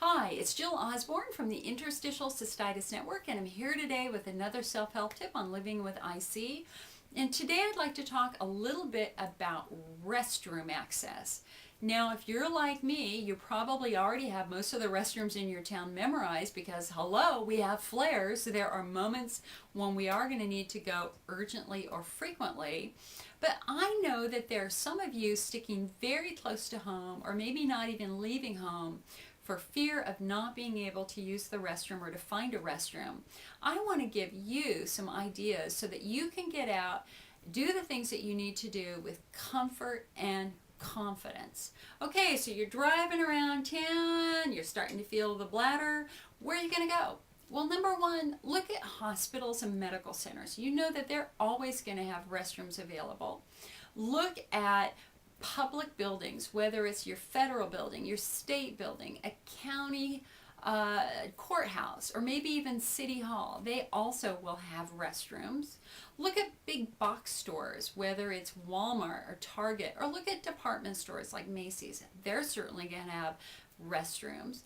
Hi, it's Jill Osborne from the Interstitial Cystitis Network, and I'm here today with another self-help tip on living with IC. And today I'd like to talk a little bit about restroom access. Now, if you're like me, you probably already have most of the restrooms in your town memorized because, hello, we have flares. So there are moments when we are going to need to go urgently or frequently. But I know that there are some of you sticking very close to home or maybe not even leaving home for fear of not being able to use the restroom or to find a restroom. I want to give you some ideas so that you can get out, do the things that you need to do with comfort and confidence. Okay, so you're driving around town, you're starting to feel the bladder. Where are you going to go? Well, number one, look at hospitals and medical centers. You know that they're always going to have restrooms available. Look at public buildings, whether it's your federal building, your state building, a county courthouse, or maybe even city hall. They also will have restrooms. Look at big box stores, whether it's Walmart or Target, or look at department stores like Macy's. They're certainly going to have restrooms.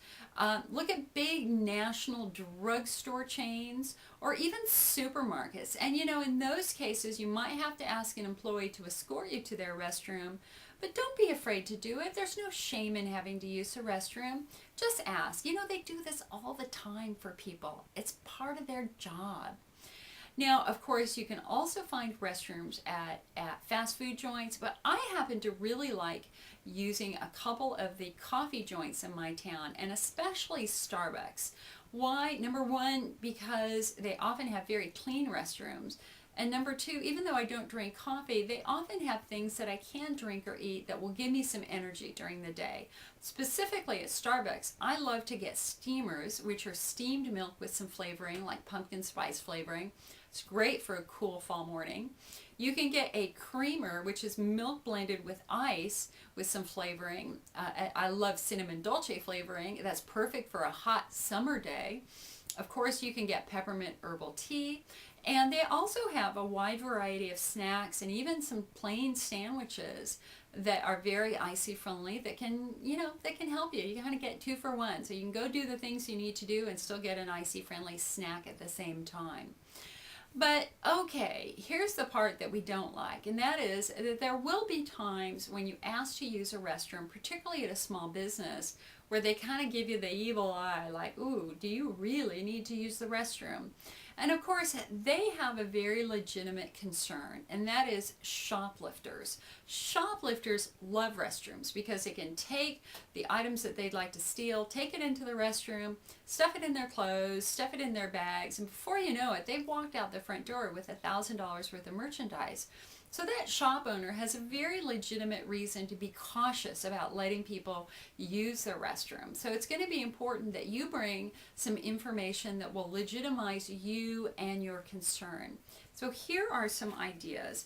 Look at big national drugstore chains or even supermarkets. And you know, in those cases, you might have to ask an employee to escort you to their restroom, but don't be afraid to do it. There's no shame in having to use a restroom. Just ask. You know, they do this all the time for people. It's part of their job. Now, of course, you can also find restrooms at fast food joints, but I happen to really like using a couple of the coffee joints in my town, and especially Starbucks. Why? Number one, because they often have very clean restrooms. And number two, even though I don't drink coffee, they often have things that I can drink or eat that will give me some energy during the day. Specifically at Starbucks, I love to get steamers, which are steamed milk with some flavoring, like pumpkin spice flavoring. It's great for a cool fall morning. You can get a creamer, which is milk blended with ice with some flavoring. I love cinnamon dolce flavoring. That's perfect for a hot summer day. Of course, you can get peppermint herbal tea. And they also have a wide variety of snacks and even some plain sandwiches that are very icy friendly that can, that can help you. You kind of get 2 for 1. So you can go do the things you need to do and still get an icy friendly snack at the same time. But okay, here's the part that we don't like, and that is that there will be times when you ask to use a restroom, particularly at a small business, where they kind of give you the evil eye, like, ooh, do you really need to use the restroom? And of course, they have a very legitimate concern, and that is shoplifters. Shoplifters love restrooms because they can take the items that they'd like to steal, take it into the restroom, stuff it in their clothes, stuff it in their bags, and before you know it, they've walked out the front door with $1,000 worth of merchandise. So that shop owner has a very legitimate reason to be cautious about letting people use their restroom. So it's going to be important that you bring some information that will legitimize you and your concern. So here are some ideas.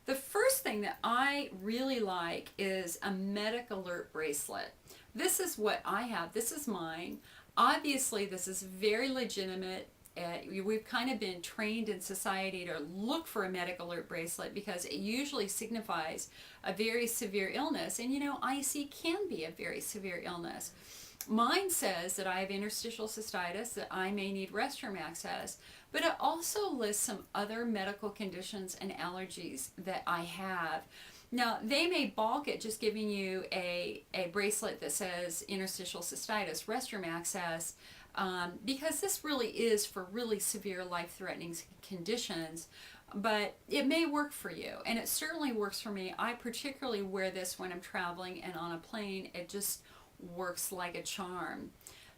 The first thing that I really like is a medic alert bracelet. This is what I have. This is mine. Obviously, this is very legitimate. We've kind of been trained in society to look for a medic alert bracelet because it usually signifies a very severe illness. And you know, IC can be a very severe illness. Mine says that I have interstitial cystitis, that I may need restroom access, but it also lists some other medical conditions and allergies that I have. Now, they may balk at just giving you a bracelet that says interstitial cystitis, restroom access, because this really is for really severe life-threatening conditions, but it may work for you, and it certainly works for me. I particularly wear this when I'm traveling and on a plane. It just works like a charm.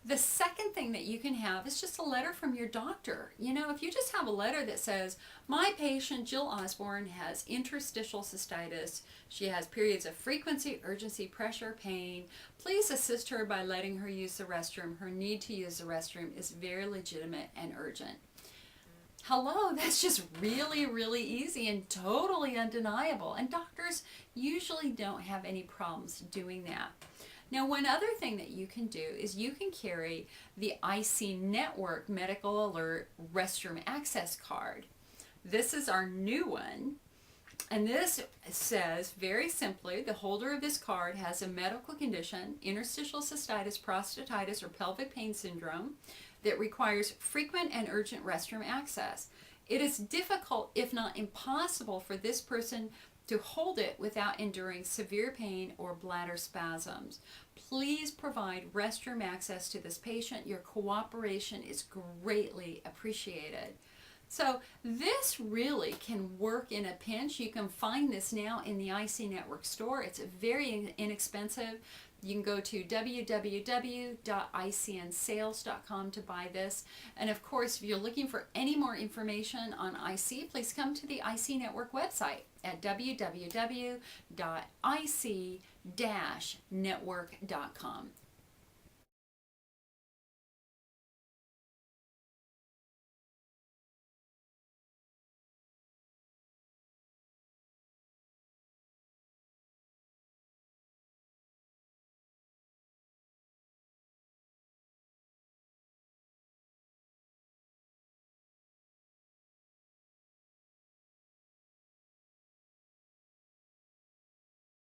The second thing that you can have is just a letter from your doctor. You know, if you just have a letter that says, my patient Jill Osborne has interstitial cystitis. She has periods of frequency, urgency, pressure, pain. Please assist her by letting her use the restroom. Her need to use the restroom is very legitimate and urgent. Hello, that's just really, really easy and totally undeniable. And doctors usually don't have any problems doing that. Now, one other thing that you can do is you can carry the IC Network Medical Alert Restroom Access Card. This is our new one. And this says very simply, the holder of this card has a medical condition, interstitial cystitis, prostatitis, or pelvic pain syndrome, that requires frequent and urgent restroom access. It is difficult, if not impossible, for this person to hold it without enduring severe pain or bladder spasms. Please provide restroom access to this patient. Your cooperation is greatly appreciated. So this really can work in a pinch. You can find this now in the IC Network store. It's very inexpensive. You can go to www.icnsales.com to buy this. And of course, if you're looking for any more information on IC, please come to the IC Network website at www.ic-network.com.